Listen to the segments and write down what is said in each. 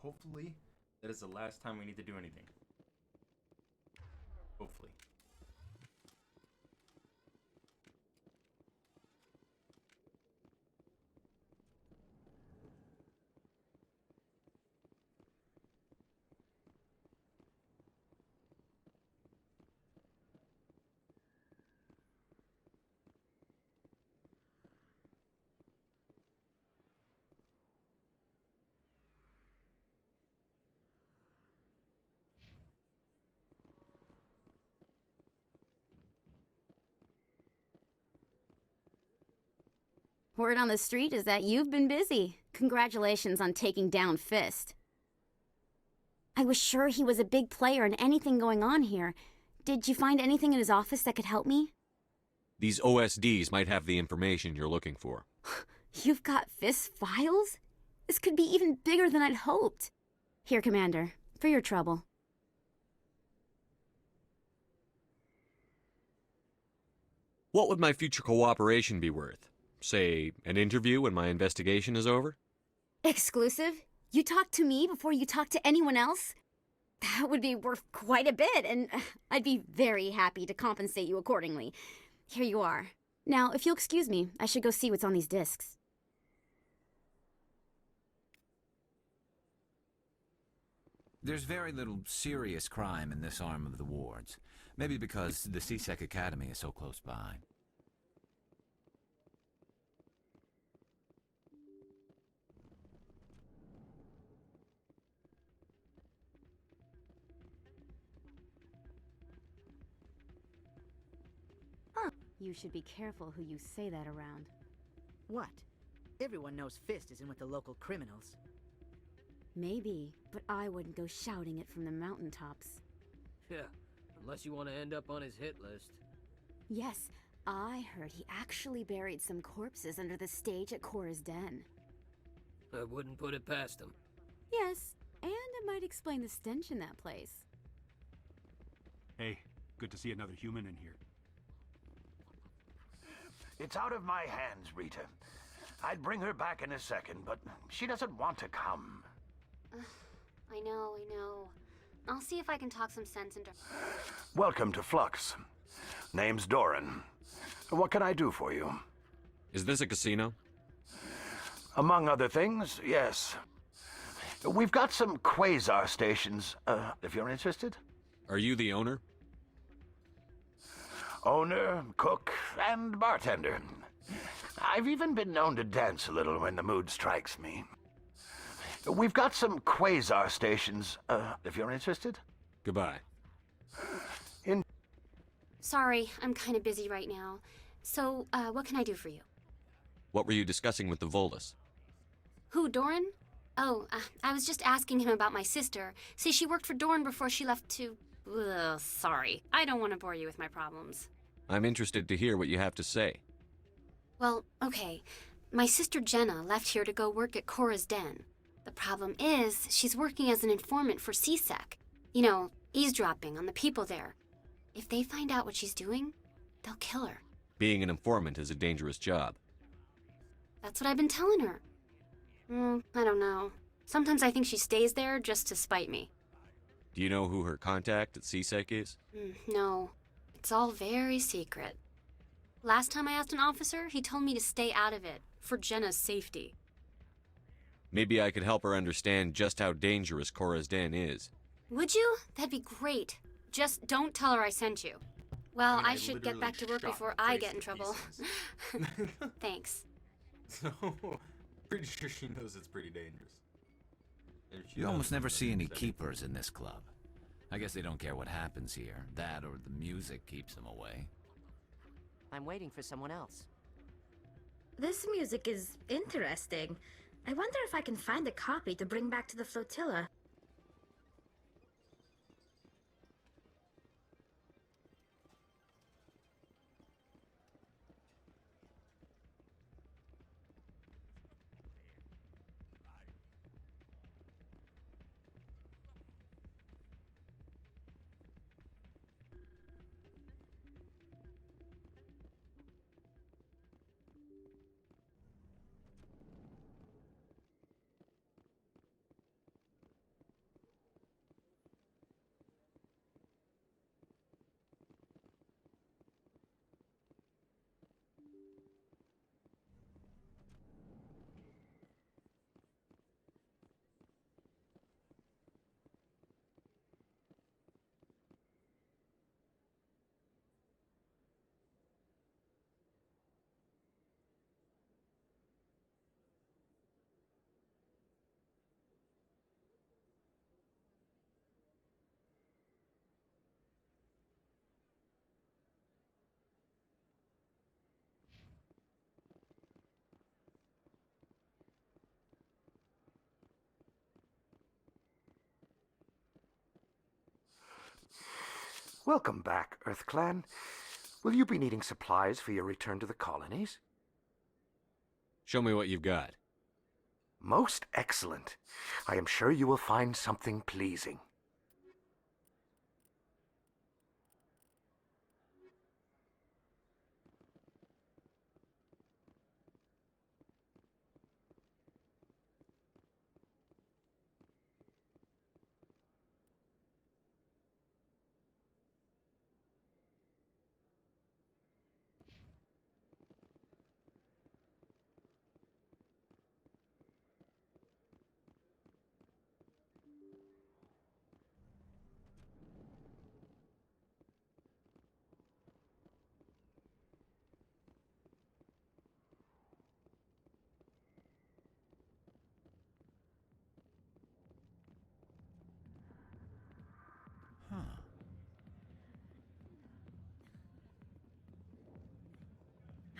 hopefully that is the last time we need to do anything. Hopefully. Word on the street is that you've been busy. Congratulations on taking down Fist. I was sure he was a big player in anything going on here. Did you find anything in his office that could help me? These OSDs might have the information you're looking for. You've got Fist's files? This could be even bigger than I'd hoped. Here, Commander, for your trouble. What would my future cooperation be worth? Say, an interview when my investigation is over? Exclusive? You talk to me before you talk to anyone else? That would be worth quite a bit, and I'd be very happy to compensate you accordingly. Here you are. Now, if you'll excuse me, I should go see what's on these discs. There's very little serious crime in this arm of the wards. Maybe because the C-Sec Academy is so close by. You should be careful who you say that around. What? Everyone knows Fist is in with the local criminals. Maybe, but I wouldn't go shouting it from the mountaintops. Yeah, unless you want to end up on his hit list. Yes, I heard he actually buried some corpses under the stage at Cora's den. I wouldn't put it past him. Yes, and it might explain the stench in that place. Hey, good to see another human in here. It's out of my hands, Rita. I'd bring her back in a second, but she doesn't want to come. I know. I'll see if I can talk some sense into... Welcome to Flux. Name's Doran. What can I do for you? Is this a casino? Among other things, yes. We've got some quasar stations, if you're interested. Are you the owner? Owner, cook, and bartender. I've even been known to dance a little when the mood strikes me. We've got some quasar stations, if you're interested. Goodbye. Sorry, I'm kind of busy right now. So, what can I do for you? What were you discussing with the Volus? Who, Doran? Oh, I was just asking him about my sister. See, she worked for Doran before she left to... Ugh, sorry. I don't want to bore you with my problems. I'm interested to hear what you have to say. Well, okay. My sister Jenna left here to go work at Cora's den. The problem is, she's working as an informant for C-Sec. You know, eavesdropping on the people there. If they find out what she's doing, they'll kill her. Being an informant is a dangerous job. That's what I've been telling her. I don't know. Sometimes I think she stays there just to spite me. Do you know who her contact at C-Sec is? No. It's all very secret. Last time I asked an officer, he told me to stay out of it, for Jenna's safety. Maybe I could help her understand just how dangerous Cora's den is. Would you? That'd be great. Just don't tell her I sent you. Well, I should get back to work before I get in trouble. Thanks. So, pretty sure she knows it's pretty dangerous. You almost never see any keepers in this club. I guess they don't care what happens here. That or the music keeps them away. I'm waiting for someone else. This music is interesting. I wonder if I can find a copy to bring back to the flotilla. Welcome back, EarthClan. Will you be needing supplies for your return to the colonies? Show me what you've got. Most excellent. I am sure you will find something pleasing.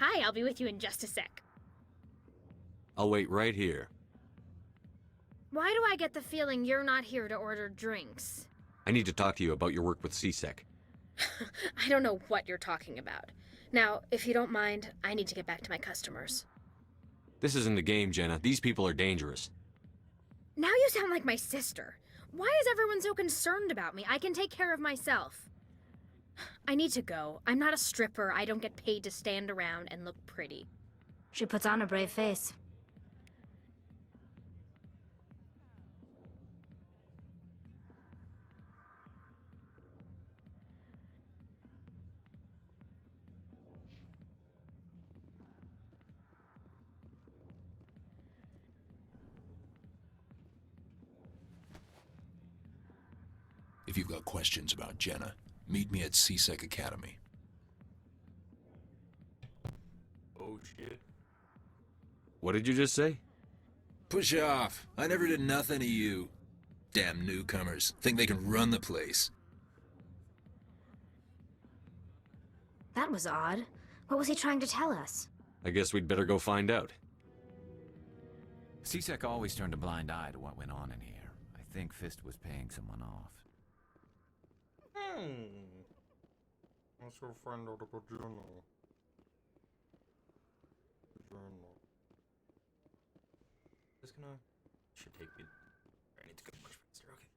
Hi, I'll be with you in just a sec. I'll wait right here. Why do I get the feeling you're not here to order drinks? I need to talk to you about your work with C-Sec. I don't know what you're talking about. Now, if you don't mind, I need to get back to my customers. This isn't a game, Jenna. These people are dangerous. Now you sound like my sister. Why is everyone so concerned about me? I can take care of myself. I need to go. I'm not a stripper. I don't get paid to stand around and look pretty. She puts on a brave face. If you've got questions about Jenna, meet me at C-Sec Academy. Oh, shit. What did you just say? Push off. I never did nothing to you. Damn newcomers. Think they can run the place. That was odd. What was he trying to tell us? I guess we'd better go find out. C-Sec always turned a blind eye to what went on in here. I think Fist was paying someone off. What's your friend out of a journal? Just gonna... Should take me... I need to go much faster, okay.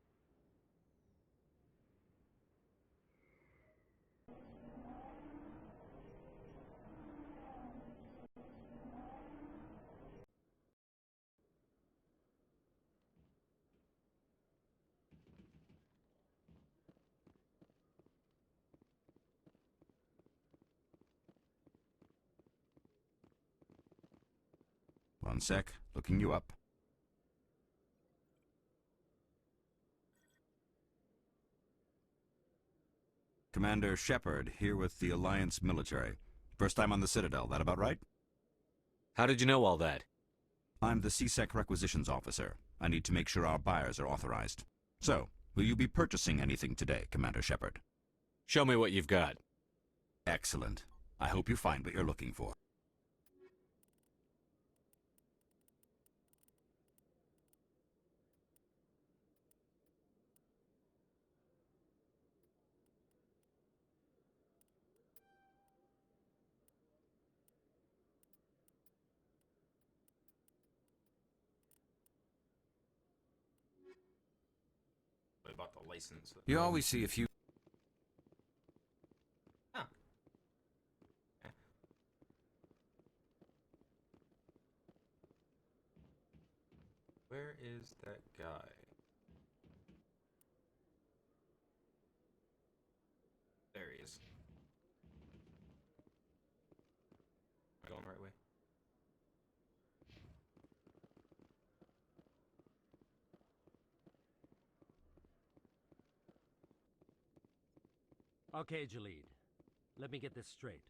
One sec, looking you up. Commander Shepard, here with the Alliance military. First time on the Citadel, that about right? How did you know all that? I'm the C-Sec requisitions officer. I need to make sure our buyers are authorized. So, will you be purchasing anything today, Commander Shepard? Show me what you've got. Excellent. I hope you find what you're looking for. What about the license? You always see a few... Huh. Where is that guy? There he is. Am I going the right way? Okay, Jalid. Let me get this straight.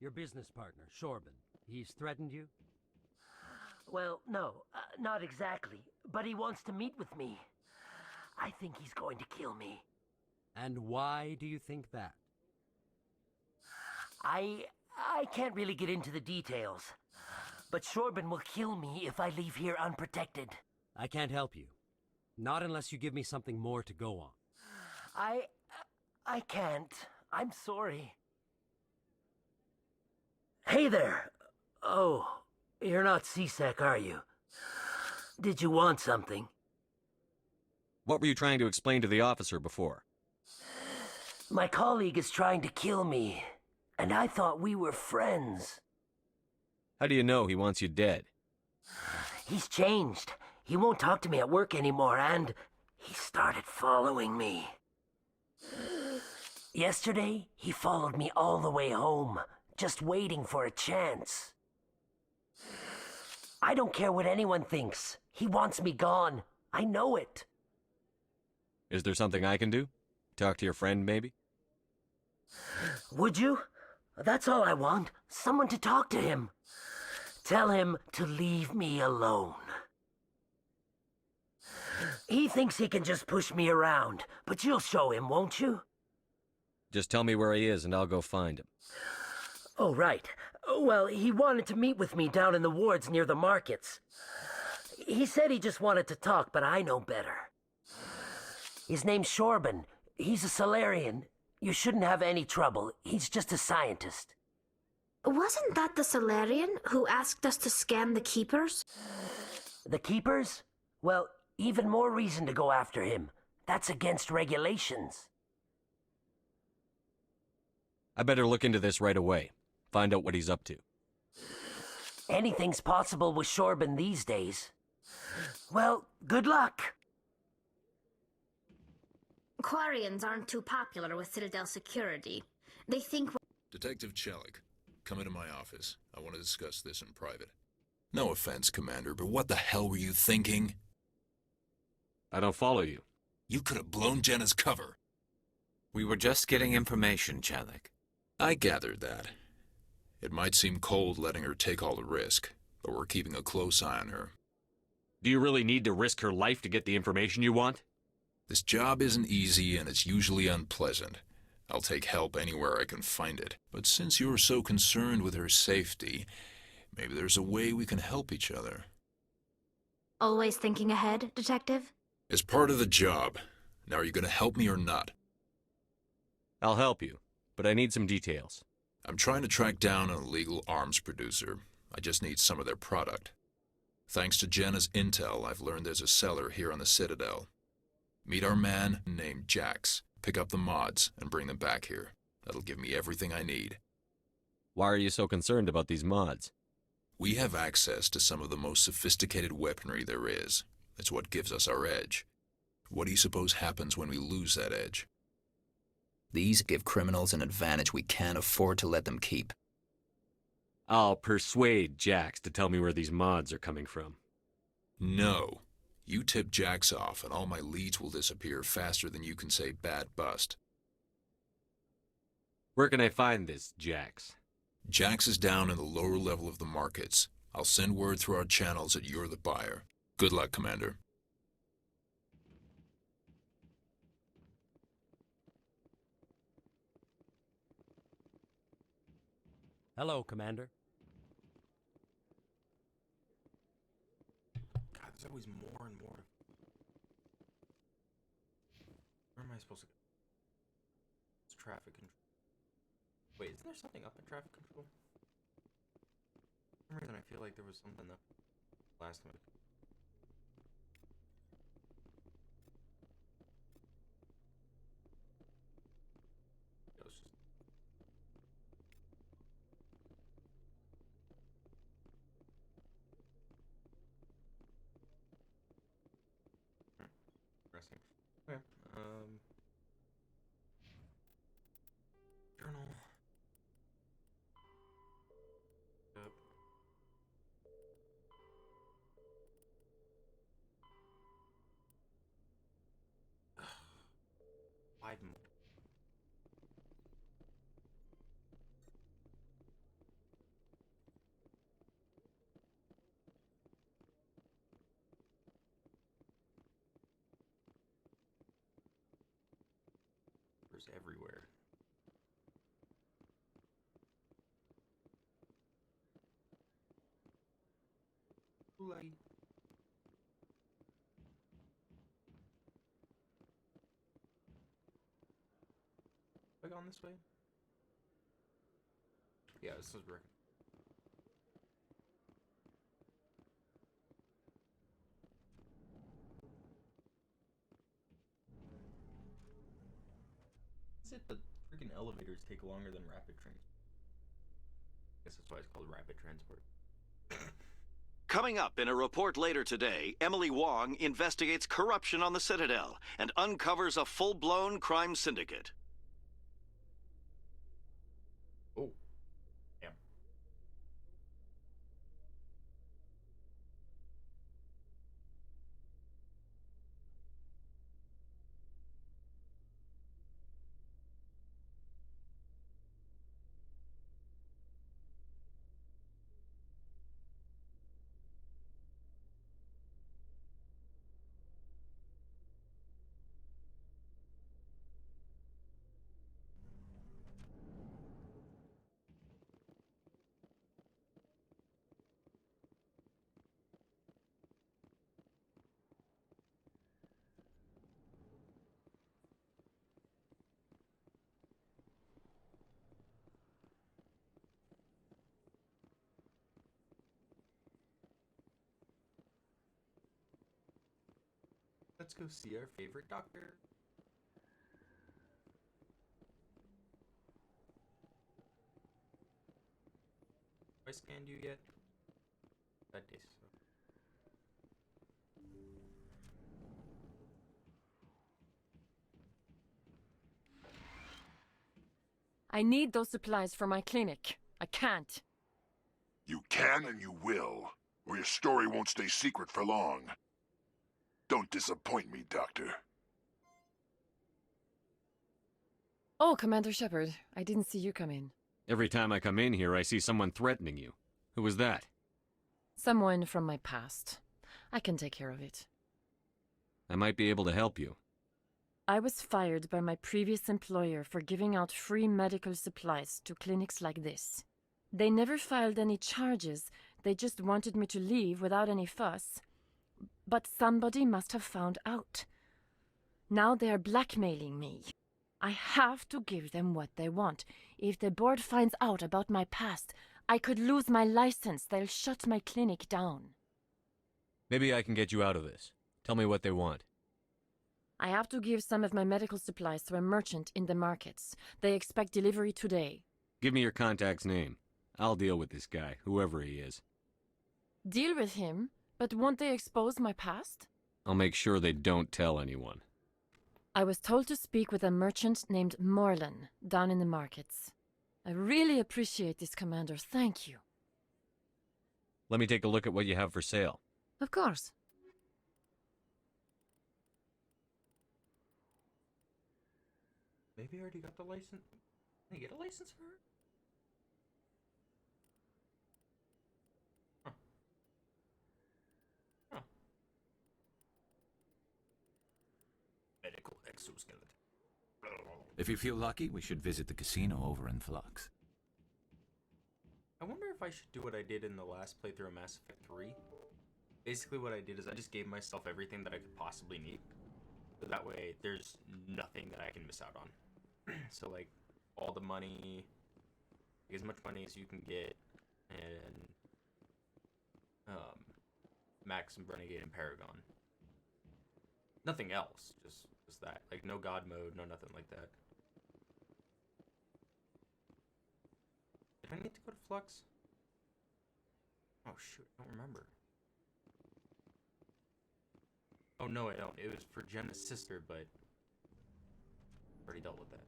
Your business partner, Shorban, he's threatened you? Well, no, not exactly. But he wants to meet with me. I think he's going to kill me. And why do you think that? I can't really get into the details. But Shorban will kill me if I leave here unprotected. I can't help you. Not unless you give me something more to go on. I can't. I'm sorry. Hey there. Oh, you're not C-Sec, are you? Did you want something? What were you trying to explain to the officer before? My colleague is trying to kill me, and I thought we were friends. How do you know he wants you dead? He's changed. He won't talk to me at work anymore, and he started following me. Yesterday, he followed me all the way home, just waiting for a chance. I don't care what anyone thinks. He wants me gone. I know it. Is there something I can do? Talk to your friend, maybe? Would you? That's all I want. Someone to talk to him. Tell him to leave me alone. He thinks he can just push me around, but you'll show him, won't you? Just tell me where he is and I'll go find him. Oh, right. Well, he wanted to meet with me down in the wards near the markets. He said he just wanted to talk, but I know better. His name's Shorban. He's a Solarian. You shouldn't have any trouble. He's just a scientist. Wasn't that the Solarian who asked us to scan the Keepers? The Keepers? Well, even more reason to go after him. That's against regulations. I better look into this right away. Find out what he's up to. Anything's possible with Shorban these days. Well, good luck. Quarians aren't too popular with Citadel security. They think... Detective Chelik, come into my office. I want to discuss this in private. No offense, Commander, but what the hell were you thinking? I don't follow you. You could have blown Jenna's cover. We were just getting information, Chelik. I gathered that. It might seem cold letting her take all the risk, but we're keeping a close eye on her. Do you really need to risk her life to get the information you want? This job isn't easy and it's usually unpleasant. I'll take help anywhere I can find it. But since you're so concerned with her safety, maybe there's a way we can help each other. Always thinking ahead, Detective? As part of the job. Now, are you going to help me or not? I'll help you, but I need some details. I'm trying to track down an illegal arms producer. I just need some of their product. Thanks to Jenna's intel, I've learned there's a seller here on the Citadel. Meet our man named Jax. Pick up the mods and bring them back here. That'll give me everything I need. Why are you so concerned about these mods? We have access to some of the most sophisticated weaponry there is. It's what gives us our edge. What do you suppose happens when we lose that edge? These give criminals an advantage we can't afford to let them keep. I'll persuade Jax to tell me where these mods are coming from. No. You tip Jax off and all my leads will disappear faster than you can say bad bust. Where can I find this Jax? Jax is down in the lower level of the markets. I'll send word through our channels that you're the buyer. Good luck, Commander. Hello, Commander. God, there's always more and more. Where am I supposed to go? It's traffic control. Wait, isn't there something up in traffic control? For some reason I feel like there was something up last time. Interesting. Okay. Journal. Yep. Wide mode. Everywhere. Light. gone this way? Yeah, this is working. Is it the freaking elevators take longer than rapid transport? I guess that's why it's called rapid transport. Coming up in a report later today, Emily Wong investigates corruption on the Citadel and uncovers a full-blown crime syndicate. Oh, damn. Let's go see our favorite doctor. Have I scanned you yet? That day. I need those supplies for my clinic. I can't. You can and you will, or your story won't stay secret for long. Don't disappoint me, Doctor. Oh, Commander Shepard, I didn't see you come in. Every time I come in here, I see someone threatening you. Who was that? Someone from my past. I can take care of it. I might be able to help you. I was fired by my previous employer for giving out free medical supplies to clinics like this. They never filed any charges, they just wanted me to leave without any fuss. But somebody must have found out. Now they are blackmailing me. I have to give them what they want. If the board finds out about my past, I could lose my license. They'll shut my clinic down. Maybe I can get you out of this. Tell me what they want. I have to give some of my medical supplies to a merchant in the markets. They expect delivery today. Give me your contact's name. I'll deal with this guy, whoever he is. Deal with him? But won't they expose my past? I'll make sure they don't tell anyone. I was told to speak with a merchant named Morlan down in the markets. I really appreciate this, Commander. Thank you. Let me take a look at what you have for sale. Of course. Maybe I already got the license. Can I get a license for her? Medical exoskeleton. If you feel lucky, we should visit the casino over in Flux. I wonder if I should do what I did in the last playthrough of Mass Effect 3. Basically what I did is I just gave myself everything that I could possibly need. So that way there's nothing that I can miss out on. So like all the money, as much money as you can get, and Maxim, Renegade, and Paragon. Nothing else, just that. Like no god mode, no nothing like that. Did I need to go to Flux? Oh shoot, I don't remember. Oh no, I don't. It was for Jenna's sister, but already dealt with that.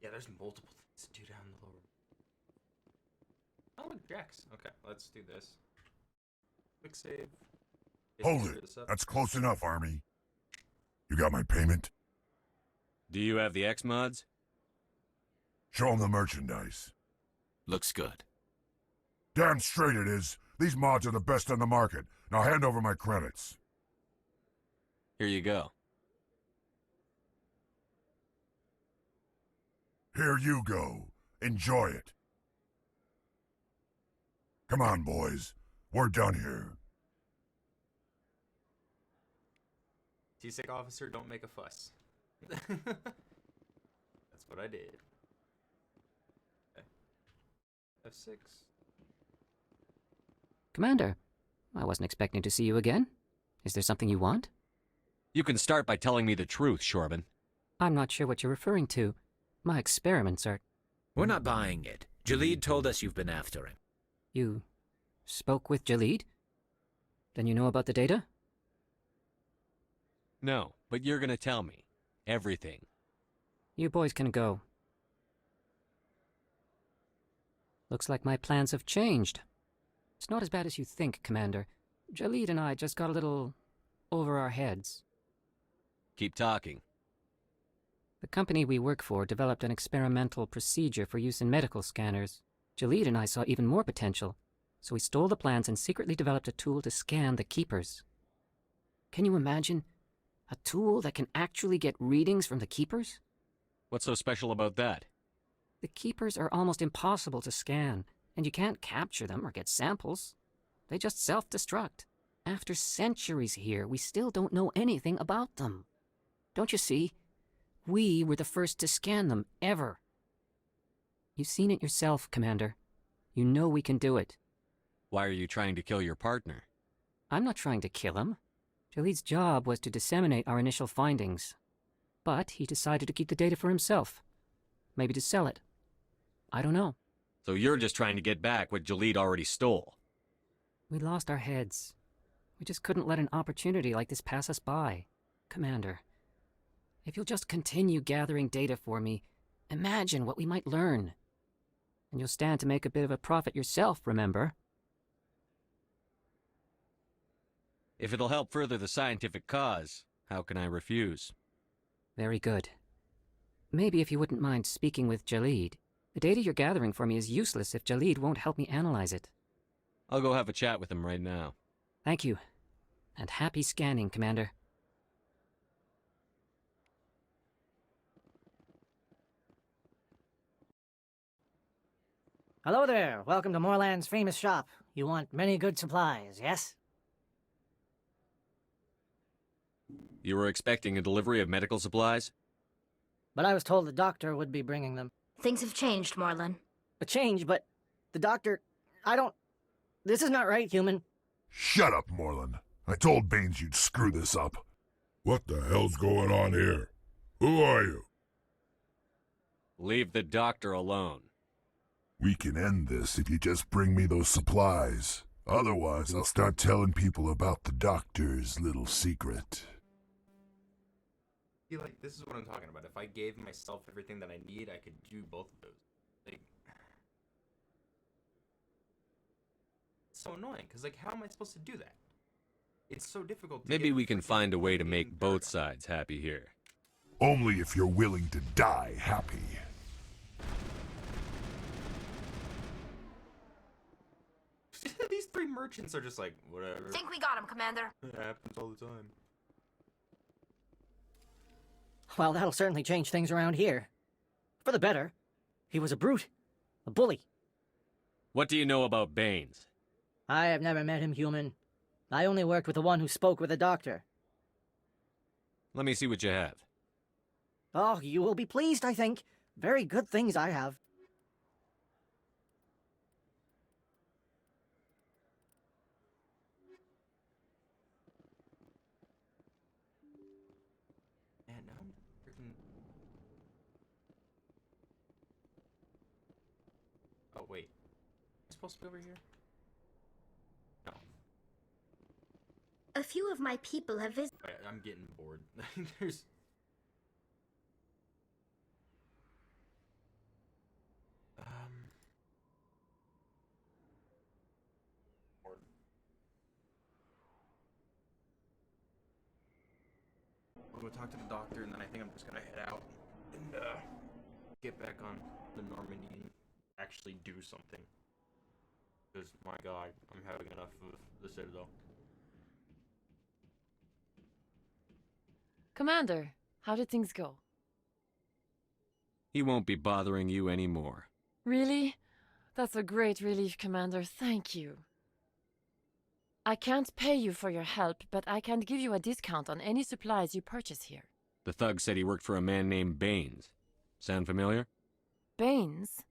There's multiple things to do down the lower. Oh look, Jax. Okay, let's do this. Quick save. Hold it. That's close enough, Army. You got my payment? Do you have the X mods? Show them the merchandise. Looks good. Damn straight it is. These mods are the best on the market. Now hand over my credits. Here you go. Here you go. Enjoy it. Come on, boys. We're done here. T-Sick officer, don't make a fuss. That's what I did. Okay. F6. Commander, I wasn't expecting to see you again. Is there something you want? You can start by telling me the truth, Shorban. I'm not sure what you're referring to. My experiments are... We're not buying it. Jalid told us you've been after him. You spoke with Jalid? Then you know about the data? No, but you're gonna tell me. Everything. You boys can go. Looks like my plans have changed. It's not as bad as you think, Commander. Jalid and I just got a little over our heads. Keep talking. The company we work for developed an experimental procedure for use in medical scanners. Jalid and I saw even more potential, so we stole the plans and secretly developed a tool to scan the Keepers. Can you imagine? A tool that can actually get readings from the Keepers? What's so special about that? The Keepers are almost impossible to scan, and you can't capture them or get samples. They just self-destruct. After centuries here, we still don't know anything about them. Don't you see? We were the first to scan them, ever. You've seen it yourself, Commander. You know we can do it. Why are you trying to kill your partner? I'm not trying to kill him. Jalid's job was to disseminate our initial findings. But he decided to keep the data for himself. Maybe to sell it. I don't know. So you're just trying to get back what Jalid already stole? We lost our heads. We just couldn't let an opportunity like this pass us by. Commander, if you'll just continue gathering data for me, imagine what we might learn. And you'll stand to make a bit of a profit yourself, remember? If it'll help further the scientific cause, how can I refuse? Very good. Maybe if you wouldn't mind speaking with Jalid. The data you're gathering for me is useless if Jalid won't help me analyze it. I'll go have a chat with him right now. Thank you. And happy scanning, Commander. Hello there. Welcome to Moorland's famous shop. You want many good supplies, yes? You were expecting a delivery of medical supplies? But I was told the doctor would be bringing them. Things have changed, Moorland. A change, but the doctor... This is not right, human. Shut up, Moorland. I told Baines you'd screw this up. What the hell's going on here? Who are you? Leave the doctor alone. We can end this if you just bring me those supplies. Otherwise, I'll start telling people about the doctor's little secret. I feel like this is what I'm talking about. If I gave myself everything that I need, I could do both of those. Like, it's so annoying, because, like, how am I supposed to do that? It's so difficult to Maybe we can find a way to make both sides happy here. Only if you're willing to die happy. These three merchants are just like, whatever. Think we got him, Commander. It happens all the time. Well, that'll certainly change things around here. For the better. He was a brute. A bully. What do you know about Baines? I have never met him, human. I only worked with the one who spoke with the doctor. Let me see what you have. Oh, you will be pleased, I think. Very good things I have. Man, now I'm freaking... Oh, wait. Am I supposed to be over here? No. A few of my people have visited. I'm getting bored. There's... We'll go talk to the doctor, and then I think I'm just gonna head out and get back on the Normandy and actually do something. Because, my god, I'm having enough of the Citadel. Commander, how did things go? He won't be bothering you anymore. Really? That's a great relief, Commander. Thank you. I can't pay you for your help, but I can give you a discount on any supplies you purchase here. The thug said he worked for a man named Baines. Sound familiar? Baines?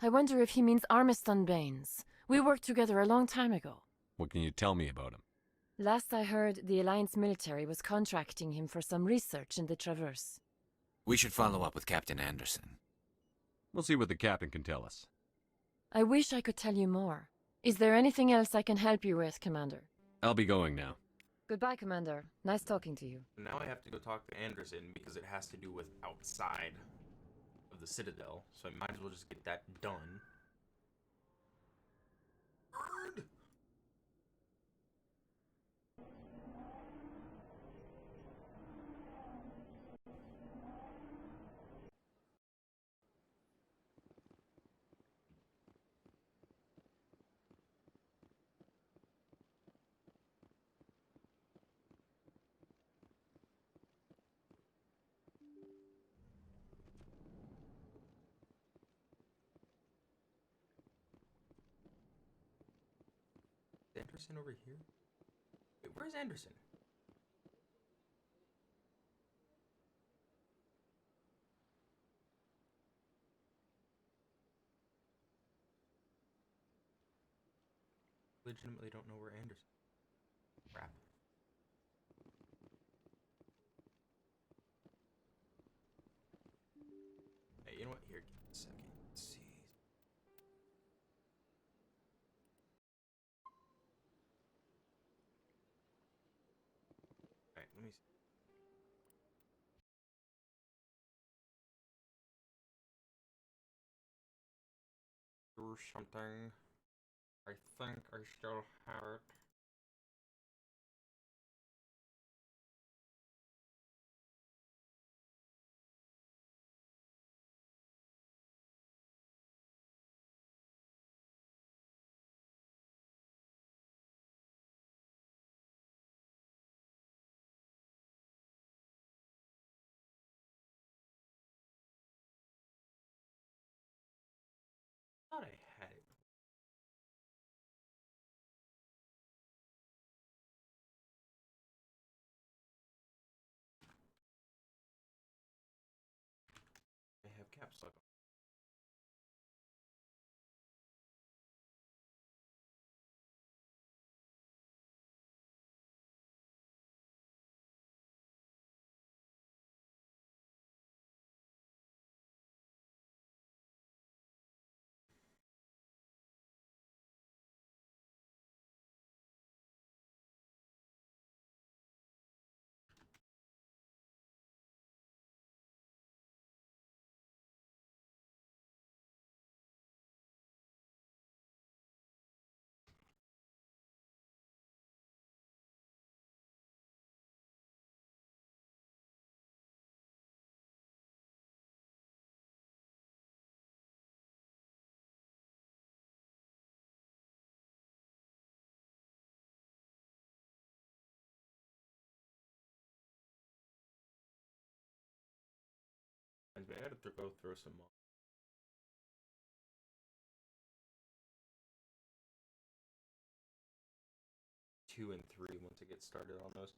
I wonder if he means Armiston Baines. We worked together a long time ago. What can you tell me about him? Last I heard, the Alliance military was contracting him for some research in the Traverse. We should follow up with Captain Anderson. We'll see what the captain can tell us. I wish I could tell you more. Is there anything else I can help you with, Commander? I'll be going now. Goodbye, Commander. Nice talking to you. Now I have to go talk to Anderson because it has to do with outside of the Citadel, so I might as well just get that done. Bird! Anderson over here? Wait, where's Anderson? Legitimately don't know where Anderson is. Crap. Hey, you know what? Here, give me a second. Let's see. Alright, let me see. Or something. I think I still have it. I thought I had it. I have caps lock. I had to go throw some more. 2 and 3 once I get started on those.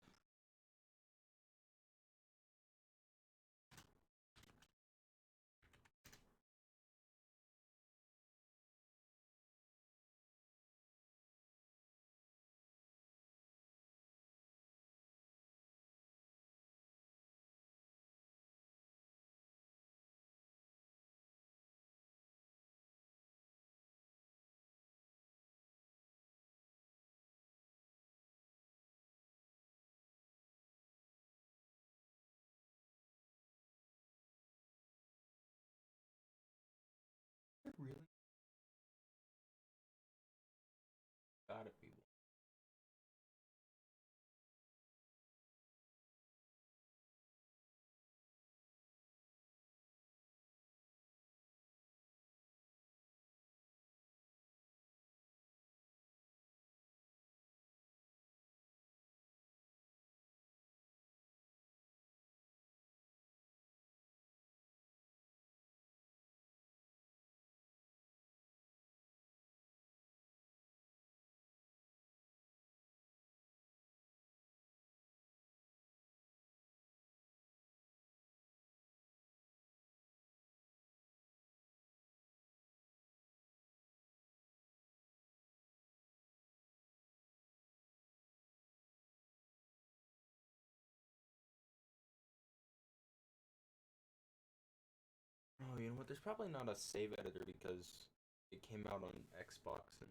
but there's probably not a save editor because it came out on Xbox and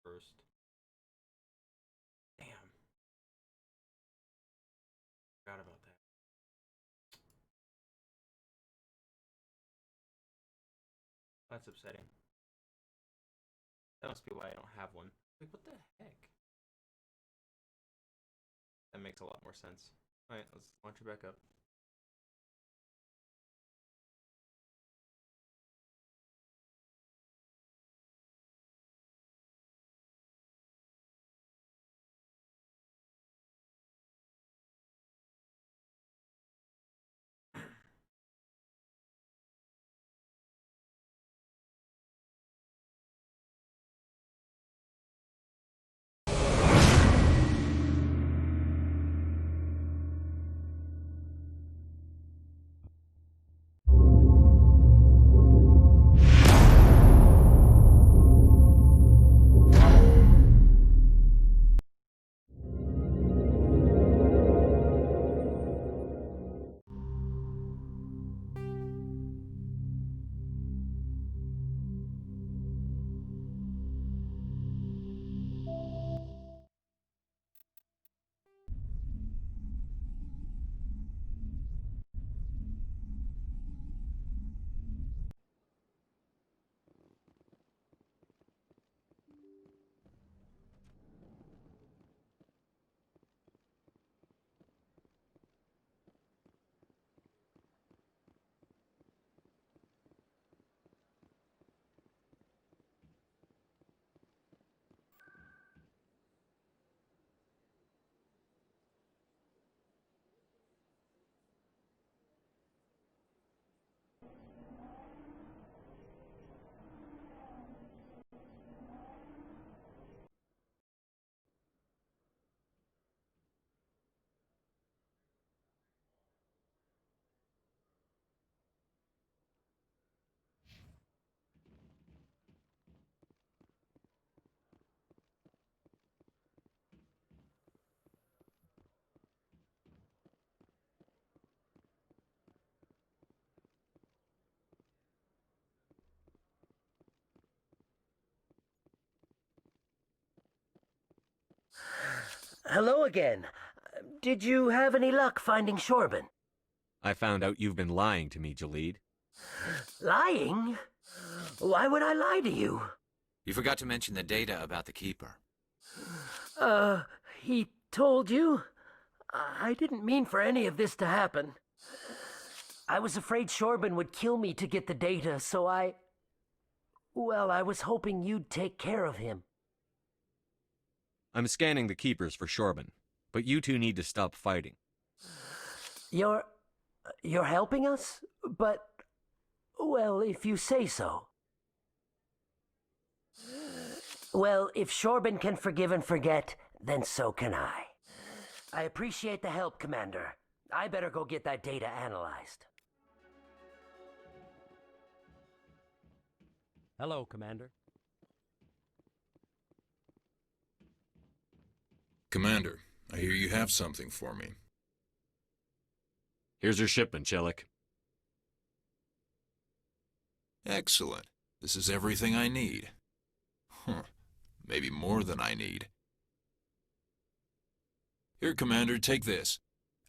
first. Damn. Forgot about that. That's upsetting. That must be why I don't have one. Like, what the heck? That makes a lot more sense. Alright, let's launch it back up. Hello again. Did you have any luck finding Shorban? I found out you've been lying to me, Jalid. Lying? Why would I lie to you? You forgot to mention the data about the Keeper. He told you? I didn't mean for any of this to happen. I was afraid Shorban would kill me to get the data, so well, I was hoping you'd take care of him. I'm scanning the Keepers for Shorban, but you two need to stop fighting. You're helping us? But, well, if you say so. Well, if Shorban can forgive and forget, then so can I. I appreciate the help, Commander. I better go get that data analyzed. Hello, Commander. Commander, I hear you have something for me. Here's your shipment, Chelik. Excellent. This is everything I need. Maybe more than I need. Here, Commander, take this.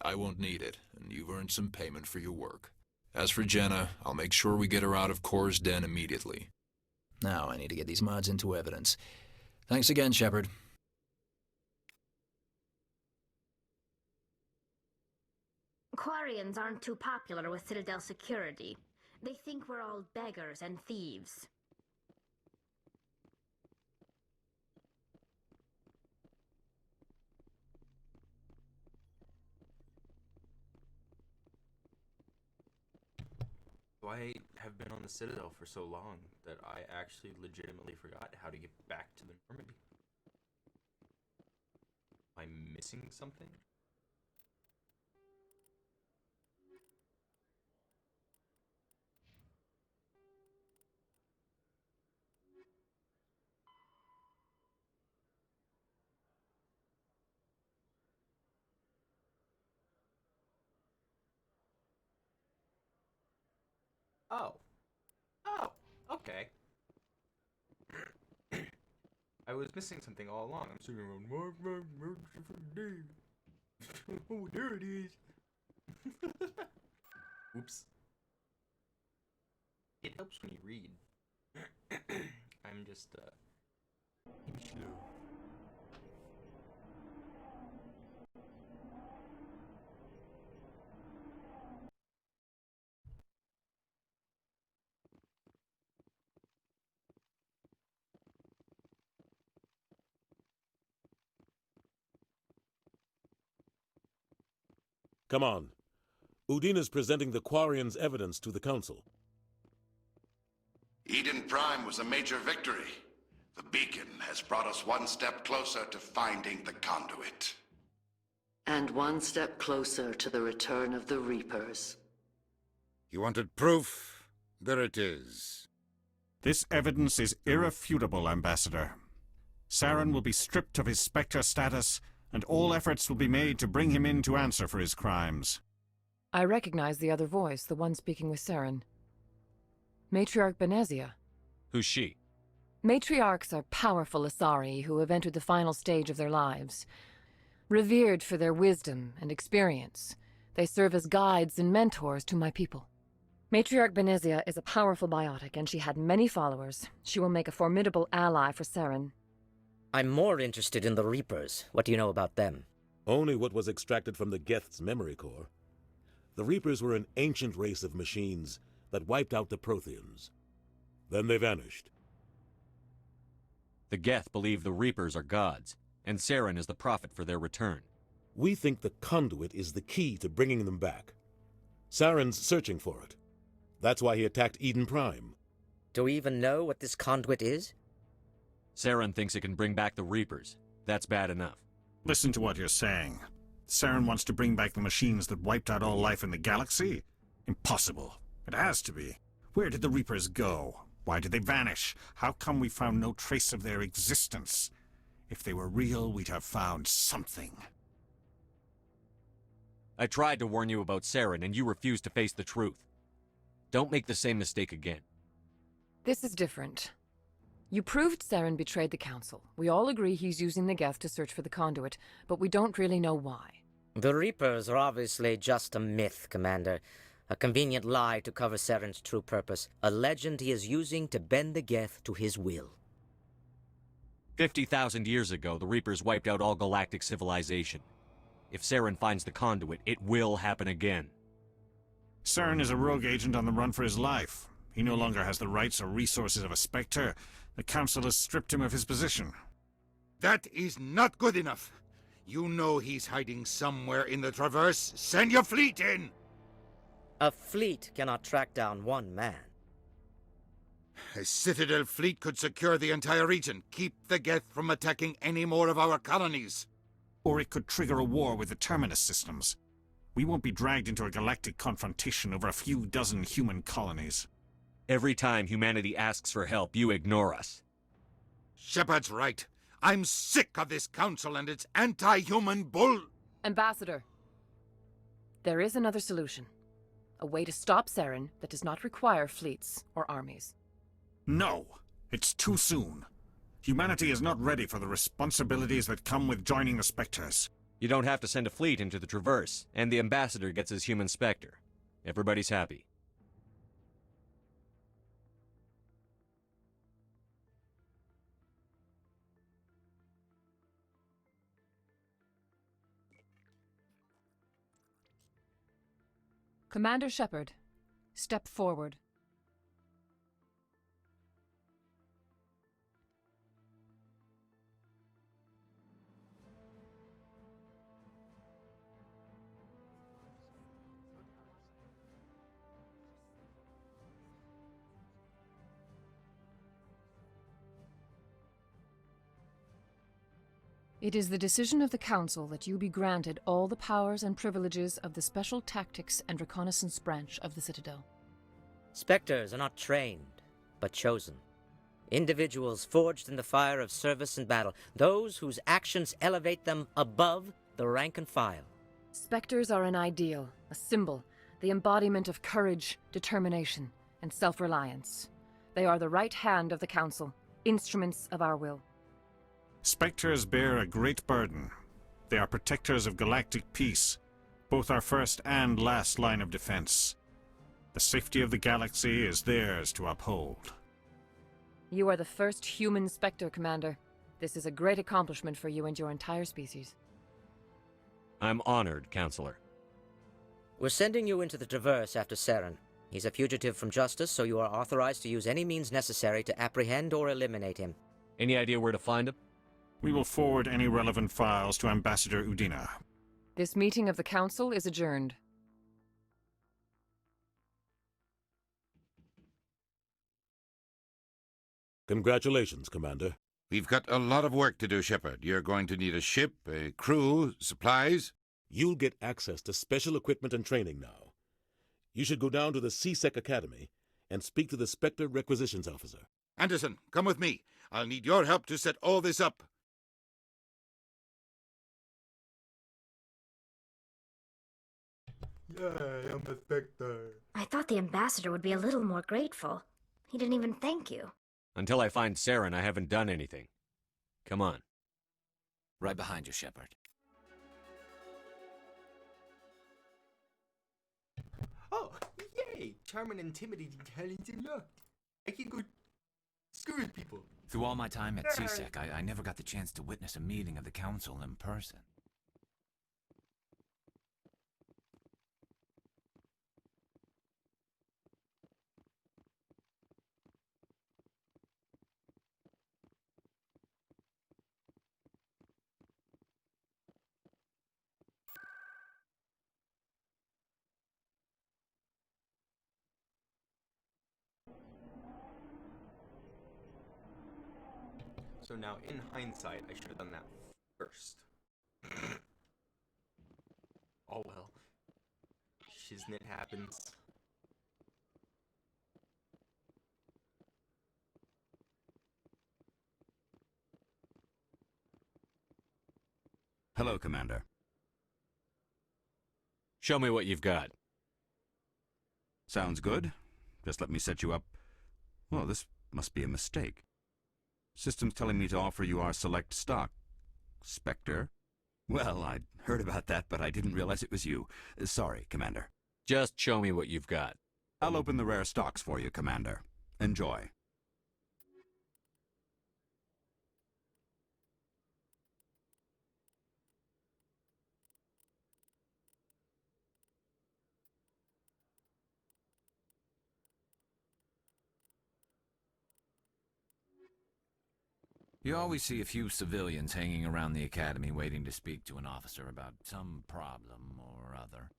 I won't need it, and you've earned some payment for your work. As for Jenna, I'll make sure we get her out of Cor's den immediately. Now I need to get these mods into evidence. Thanks again, Shepard. Quarians aren't too popular with Citadel security. They think we're all beggars and thieves. I have been on the Citadel for so long that I actually legitimately forgot how to get back to the Normandy. Am I missing something? Oh, Oh, okay. I was missing something all along. I'm sitting around. Oh, there it is. Oops. It helps when you read. I'm just, I'm slow. Come on. Udina's presenting the Quarian's evidence to the Council. Eden Prime was a major victory. The beacon has brought us one step closer to finding the conduit. And one step closer to the return of the Reapers. You wanted proof? There it is. This evidence is irrefutable, Ambassador. Saren will be stripped of his Spectre status, and all efforts will be made to bring him in to answer for his crimes. I recognize the other voice, the one speaking with Saren. Matriarch Benezia. Who's she? Matriarchs are powerful Asari who have entered the final stage of their lives. Revered for their wisdom and experience, they serve as guides and mentors to my people. Matriarch Benezia is a powerful biotic, and she had many followers. She will make a formidable ally for Saren. I'm more interested in the Reapers. What do you know about them? Only what was extracted from the Geth's memory core. The Reapers were an ancient race of machines that wiped out the Protheans. Then they vanished. The Geth believe the Reapers are gods, and Saren is the prophet for their return. We think the conduit is the key to bringing them back. Saren's searching for it. That's why he attacked Eden Prime. Do we even know what this conduit is? Saren thinks it can bring back the Reapers. That's bad enough. Listen to what you're saying. Saren wants to bring back the machines that wiped out all life in the galaxy? Impossible. It has to be. Where did the Reapers go? Why did they vanish? How come we found no trace of their existence? If they were real, we'd have found something. I tried to warn you about Saren, and you refused to face the truth. Don't make the same mistake again. This is different. You proved Saren betrayed the Council. We all agree he's using the Geth to search for the conduit, but we don't really know why. The Reapers are obviously just a myth, Commander. A convenient lie to cover Saren's true purpose. A legend he is using to bend the Geth to his will. 50,000 years ago, the Reapers wiped out all galactic civilization. If Saren finds the conduit, it will happen again. Saren is a rogue agent on the run for his life. He no longer has the rights or resources of a Spectre. The Council has stripped him of his position. That is not good enough. You know he's hiding somewhere in the Traverse. Send your fleet in! A fleet cannot track down one man. A Citadel fleet could secure the entire region, keep the Geth from attacking any more of our colonies. Or it could trigger a war with the Terminus systems. We won't be dragged into a galactic confrontation over a few dozen human colonies. Every time humanity asks for help, you ignore us. Shepard's right. I'm sick of this council and its anti-human bull... Ambassador, there is another solution. A way to stop Saren that does not require fleets or armies. No, it's too soon. Humanity is not ready for the responsibilities that come with joining the Spectres. You don't have to send a fleet into the Traverse, and the Ambassador gets his human Spectre. Everybody's happy. Commander Shepard, step forward. It is the decision of the Council that you be granted all the powers and privileges of the Special Tactics and Reconnaissance Branch of the Citadel. Spectres are not trained, but chosen. Individuals forged in the fire of service and battle, those whose actions elevate them above the rank and file. Spectres are an ideal, a symbol, the embodiment of courage, determination, and self-reliance. They are the right hand of the Council, instruments of our will. Spectres bear a great burden. They are protectors of galactic peace, both our first and last line of defense. The safety of the galaxy is theirs to uphold. You are the first human Spectre, Commander. This is a great accomplishment for you and your entire species. I'm honored, Counselor. We're sending you into the Traverse after Saren. He's a fugitive from justice, so you are authorized to use any means necessary to apprehend or eliminate him. Any idea where to find him? We will forward any relevant files to Ambassador Udina. This meeting of the Council is adjourned. Congratulations, Commander. We've got a lot of work to do, Shepard. You're going to need a ship, a crew, supplies. You'll get access to special equipment and training now. You should go down to the C-Sec Academy and speak to the Spectre Requisitions Officer. Anderson, come with me. I'll need your help to set all this up. Yay, I'm a Spectre. I thought the ambassador would be a little more grateful. He didn't even thank you. Until I find Saren, I haven't done anything. Come on. Right behind you, Shepard. Oh, yay! Charm and intimidating talents unlocked. I can go screw with people. Through all my time at C-Sec, I never got the chance to witness a meeting of the Council in person. So now, in hindsight, I should have done that first. Oh well. Shiznit happens. Hello, Commander. Show me what you've got. Sounds good. Just let me set you up. Well, this must be a mistake. System's telling me to offer you our select stock. Spectre? Well, I'd heard about that, but I didn't realize it was you. Sorry, Commander. Just show me what you've got. I'll open the rare stocks for you, Commander. Enjoy. You always see a few civilians hanging around the academy waiting to speak to an officer about some problem or other.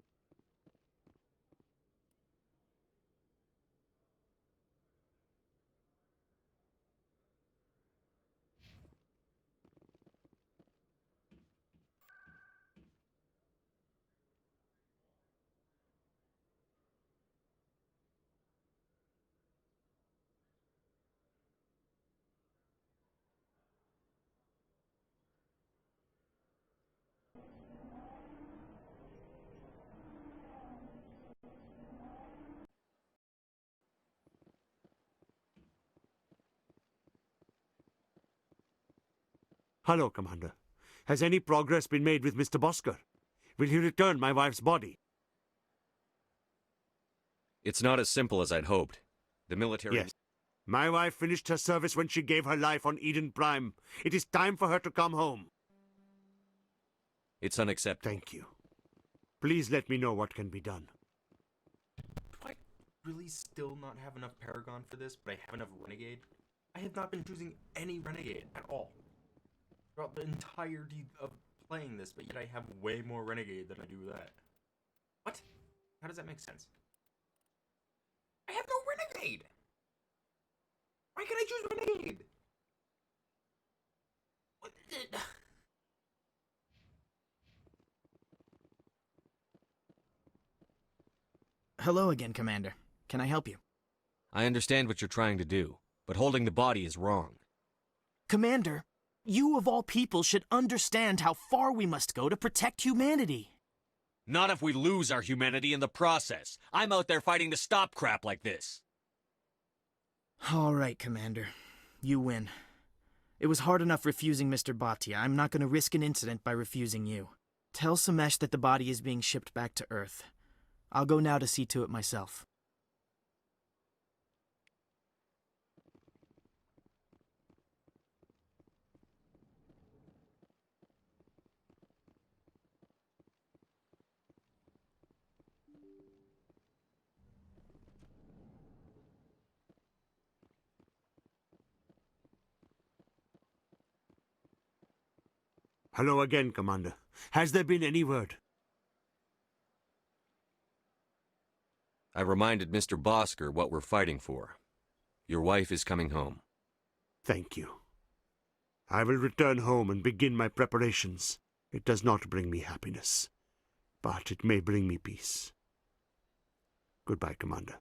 Hello, Commander. Has any progress been made with Mr. Bosker? Will he return my wife's body? It's not as simple as I'd hoped. The military... Yes. My wife finished her service when she gave her life on Eden Prime. It is time for her to come home. It's unacceptable. Thank you. Please let me know what can be done. Do I really still not have enough Paragon for this, but I have enough Renegade? I have not been choosing any Renegade at all throughout the entirety of playing this, but yet I have way more Renegade than I do that. What? How does that make sense? I have no Renegade! Why can't I choose Renegade? What? Hello again, Commander. Can I help you? I understand what you're trying to do, but holding the body is wrong. Commander, you of all people should understand how far we must go to protect humanity. Not if we lose our humanity in the process. I'm out there fighting to stop crap like this. All right, Commander. You win. It was hard enough refusing Mr. Bhatia. I'm not going to risk an incident by refusing you. Tell Samesh that the body is being shipped back to Earth. I'll go now to see to it myself. Hello again, Commander. Has there been any word? I reminded Mr. Bosker what we're fighting for. Your wife is coming home. Thank you. I will return home and begin my preparations. It does not bring me happiness, but it may bring me peace. Goodbye, Commander.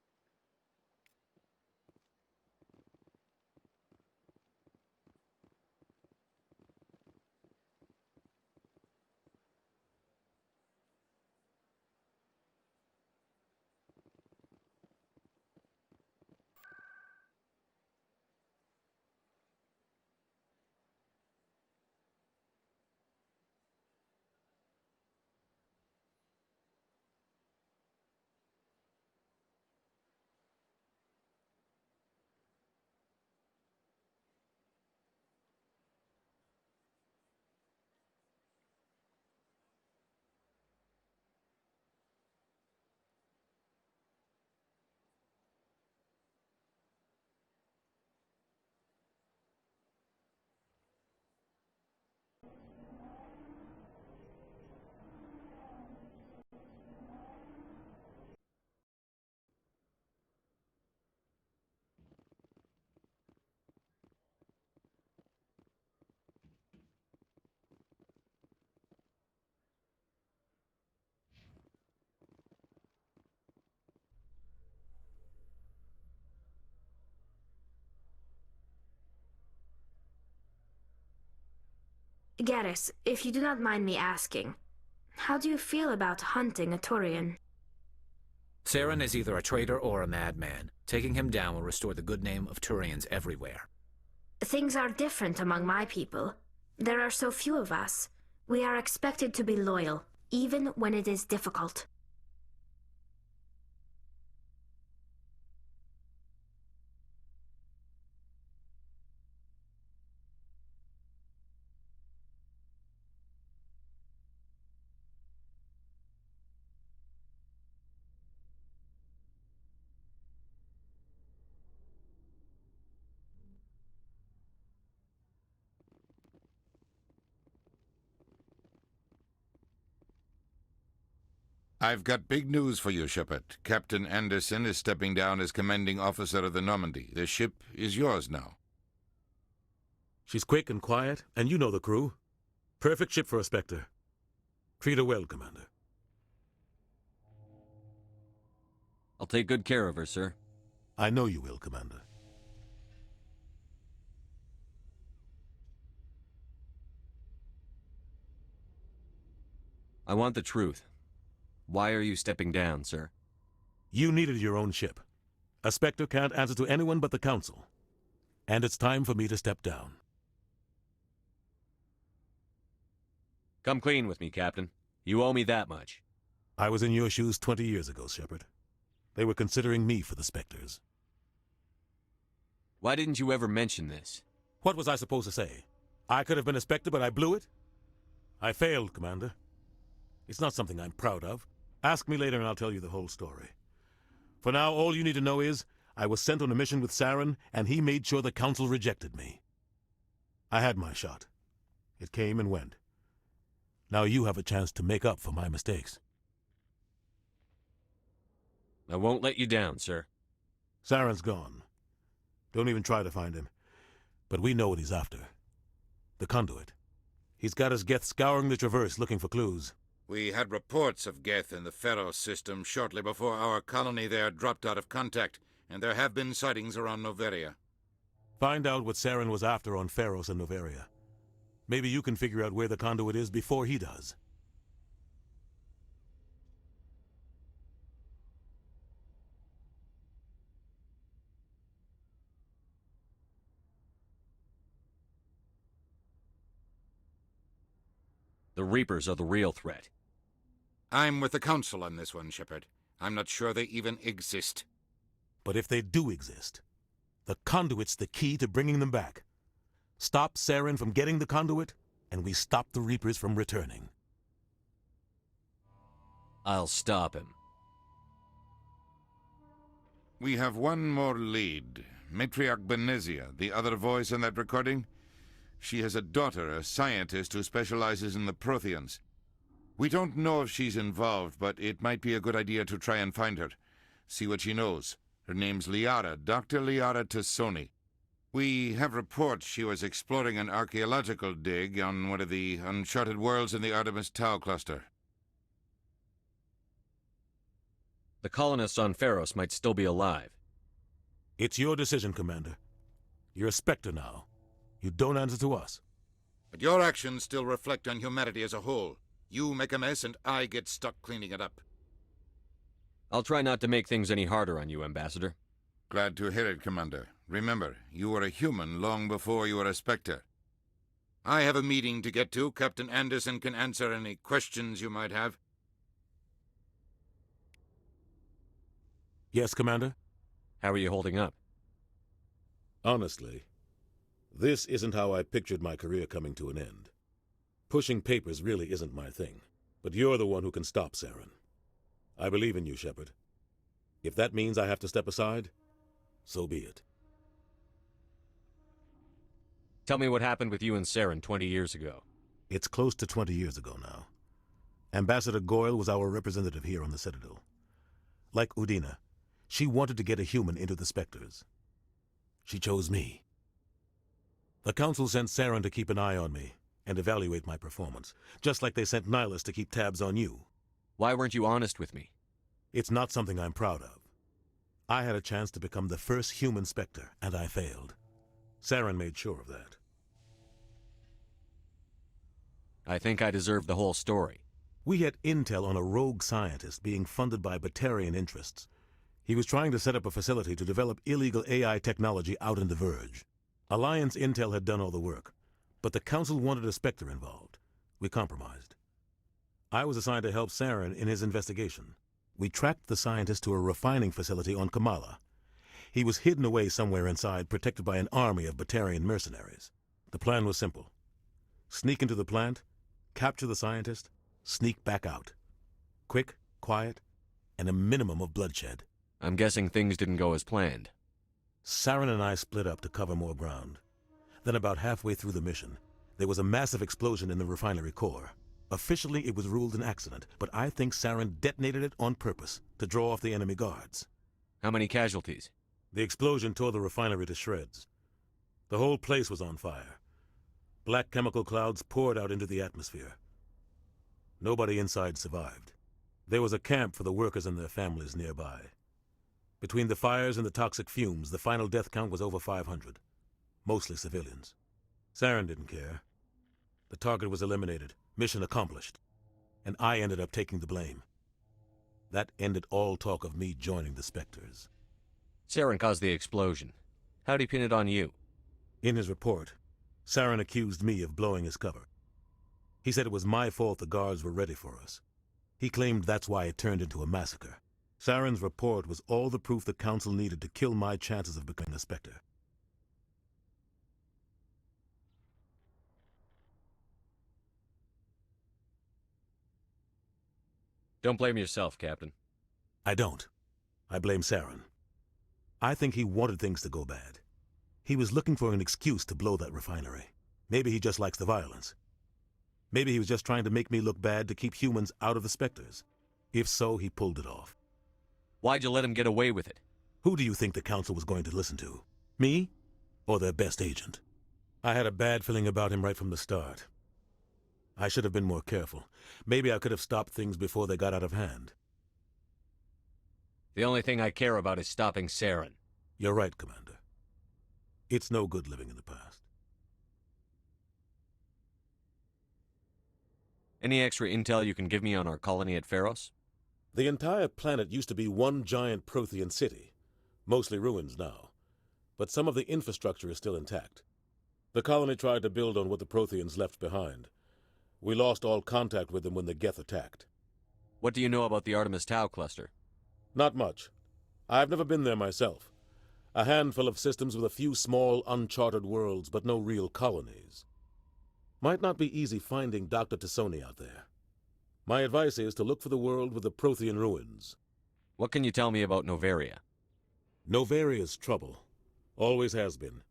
Garrus, if you do not mind me asking, how do you feel about hunting a Turian? Saren is either a traitor or a madman. Taking him down will restore the good name of Turians everywhere. Things are different among my people. There are so few of us. We are expected to be loyal, even when it is difficult. I've got big news for you, Shepard. Captain Anderson is stepping down as commanding officer of the Normandy. The ship is yours now. She's quick and quiet, and you know the crew. Perfect ship for a Spectre. Treat her well, Commander. I'll take good care of her, sir. I know you will, Commander. I want the truth. Why are you stepping down, sir? You needed your own ship. A Spectre can't answer to anyone but the Council. And it's time for me to step down. Come clean with me, Captain. You owe me that much. I was in your shoes 20 years ago, Shepard. They were considering me for the Spectres. Why didn't you ever mention this? What was I supposed to say? I could have been a Spectre, but I blew it? I failed, Commander. It's not something I'm proud of. Ask me later and I'll tell you the whole story. For now, all you need to know is, I was sent on a mission with Saren, and he made sure the Council rejected me. I had my shot. It came and went. Now you have a chance to make up for my mistakes. I won't let you down, sir. Saren's gone. Don't even try to find him. But we know what he's after. The conduit. He's got his Geth scouring the Traverse looking for clues. We had reports of Geth in the Pharos system shortly before our colony there dropped out of contact, and there have been sightings around Noveria. Find out what Saren was after on Pharos and Noveria. Maybe you can figure out where the conduit is before he does. The Reapers are the real threat. I'm with the Council on this one, Shepard. I'm not sure they even exist. But if they do exist, the conduit's the key to bringing them back. Stop Saren from getting the conduit, and we stop the Reapers from returning. I'll stop him. We have one more lead. Matriarch Benezia, the other voice in that recording. She has a daughter, a scientist who specializes in the Protheans. We don't know if she's involved, but it might be a good idea to try and find her. See what she knows. Her name's Liara, Dr. Liara Tassoni. We have reports she was exploring an archaeological dig on one of the uncharted worlds in the Artemis Tau cluster. The colonists on Pharos might still be alive. It's your decision, Commander. You're a Spectre now. You don't answer to us. But your actions still reflect on humanity as a whole. You make a mess and I get stuck cleaning it up. I'll try not to make things any harder on you, Ambassador. Glad to hear it, Commander. Remember, you were a human long before you were a Spectre. I have a meeting to get to. Captain Anderson can answer any questions you might have. Yes, Commander? How are you holding up? Honestly, this isn't how I pictured my career coming to an end. Pushing papers really isn't my thing, but you're the one who can stop Saren. I believe in you, Shepard. If that means I have to step aside, so be it. Tell me what happened with you and Saren 20 years ago. It's close to 20 years ago now. Ambassador Goyle was our representative here on the Citadel. Like Udina, she wanted to get a human into the Spectres. She chose me. The Council sent Saren to keep an eye on me and evaluate my performance, just like they sent Nihilus to keep tabs on you. Why weren't you honest with me? It's not something I'm proud of. I had a chance to become the first human Spectre, and I failed. Saren made sure of that. I think I deserve the whole story. We had intel on a rogue scientist being funded by Batarian interests. He was trying to set up a facility to develop illegal AI technology out in the Verge. Alliance intel had done all the work, but the Council wanted a Spectre involved. We compromised. I was assigned to help Saren in his investigation. We tracked the scientist to a refining facility on Kamala. He was hidden away somewhere inside, protected by an army of Batarian mercenaries. The plan was simple. Sneak into the plant, capture the scientist, sneak back out. Quick, quiet, and a minimum of bloodshed. I'm guessing things didn't go as planned. Saren and I split up to cover more ground. Then about halfway through the mission, there was a massive explosion in the refinery core. Officially, it was ruled an accident, but I think Saren detonated it on purpose to draw off the enemy guards. How many casualties? The explosion tore the refinery to shreds. The whole place was on fire. Black chemical clouds poured out into the atmosphere. Nobody inside survived. There was a camp for the workers and their families nearby. Between the fires and the toxic fumes, the final death count was over 500. Mostly civilians. Saren didn't care. The target was eliminated. Mission accomplished. And I ended up taking the blame. That ended all talk of me joining the Spectres. Saren caused the explosion. How'd he pin it on you? In his report, Saren accused me of blowing his cover. He said it was my fault the guards were ready for us. He claimed that's why it turned into a massacre. Saren's report was all the proof the Council needed to kill my chances of becoming a Spectre. Don't blame yourself, Captain. I don't. I blame Saren. I think he wanted things to go bad. He was looking for an excuse to blow that refinery. Maybe he just likes the violence. Maybe he was just trying to make me look bad to keep humans out of the Spectres. If so, he pulled it off. Why'd you let him get away with it? Who do you think the Council was going to listen to? Me? Or their best agent? I had a bad feeling about him right from the start. I should have been more careful. Maybe I could have stopped things before they got out of hand. The only thing I care about is stopping Saren. You're right, Commander. It's no good living in the past. Any extra intel you can give me on our colony at Pharos? The entire planet used to be one giant Prothean city, mostly ruins now. But some of the infrastructure is still intact. The colony tried to build on what the Protheans left behind. We lost all contact with them when the Geth attacked. What do you know about the Artemis Tau cluster? Not much. I've never been there myself. A handful of systems with a few small, uncharted worlds, but no real colonies. Might not be easy finding Dr. Tassoni out there. My advice is to look for the world with the Prothean ruins. What can you tell me about Novaria? Novaria's trouble. Always has been.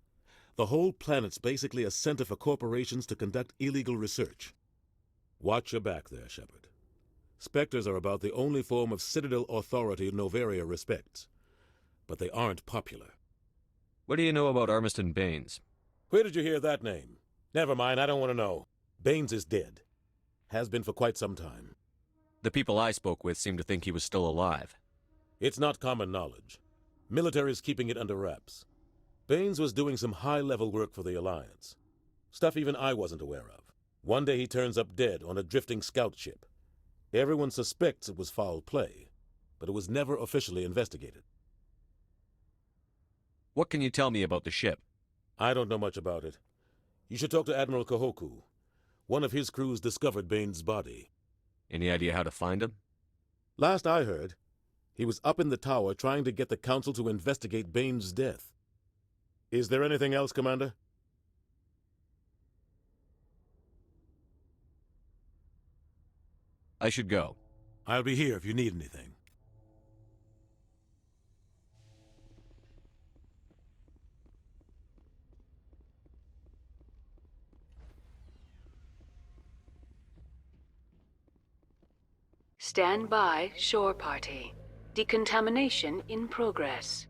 The whole planet's basically a center for corporations to conduct illegal research. Watch your back there, Shepard. Spectres are about the only form of Citadel authority Novaria respects. But they aren't popular. What do you know about Armiston Baines? Where did you hear that name? Never mind, I don't want to know. Baines is dead. Has been for quite some time. The people I spoke with seemed to think he was still alive. It's not common knowledge. Military's keeping it under wraps. Baines was doing some high-level work for the Alliance. Stuff even I wasn't aware of. One day he turns up dead on a drifting scout ship. Everyone suspects it was foul play, but it was never officially investigated. What can you tell me about the ship? I don't know much about it. You should talk to Admiral Kahoku. One of his crews discovered Baines' body. Any idea how to find him? Last I heard, he was up in the tower trying to get the Council to investigate Baines' death. Is there anything else, Commander? I should go. I'll be here if you need anything. Stand by, shore party. Decontamination in progress.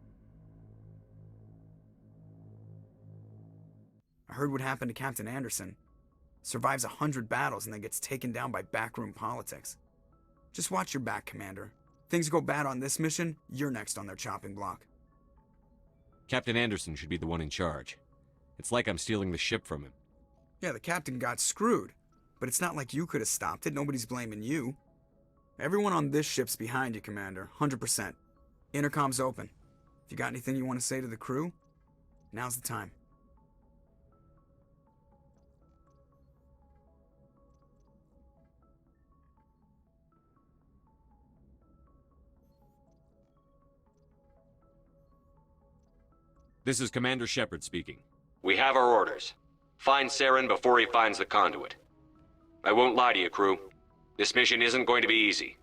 I heard what happened to Captain Anderson. Survives 100 battles and then gets taken down by backroom politics. Just watch your back, Commander. Things go bad on this mission, you're next on their chopping block. Captain Anderson should be the one in charge. It's like I'm stealing the ship from him. Yeah, the captain got screwed. But it's not like you could have stopped it. Nobody's blaming you. Everyone on this ship's behind you, Commander. 100%. Intercom's open. If you got anything you want to say to the crew, now's the time. This is Commander Shepard speaking. We have our orders. Find Saren before he finds the conduit. I won't lie to you, crew. This mission isn't going to be easy.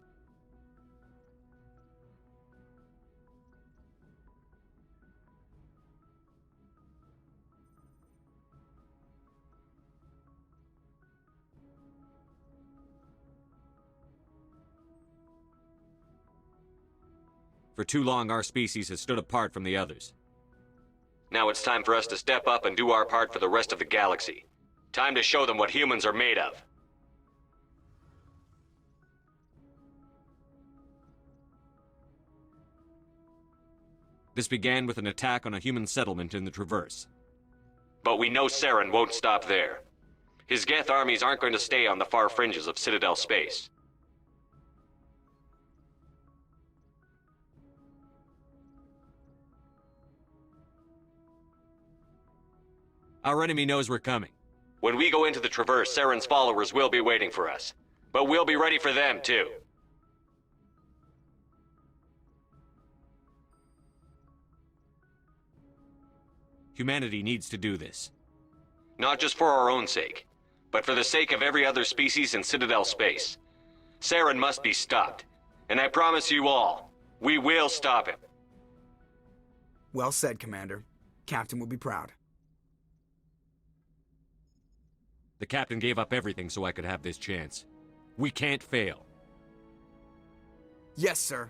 For too long, our species has stood apart from the others. Now it's time for us to step up and do our part for the rest of the galaxy. Time to show them what humans are made of. This began with an attack on a human settlement in the Traverse. But we know Saren won't stop there. His Geth armies aren't going to stay on the far fringes of Citadel space. Our enemy knows we're coming. When we go into the Traverse, Saren's followers will be waiting for us. But we'll be ready for them, too. Humanity needs to do this. Not just for our own sake, but for the sake of every other species in Citadel space. Saren must be stopped. And I promise you all, we will stop him. Well said, Commander. Captain will be proud. The captain gave up everything so I could have this chance. We can't fail. Yes, sir.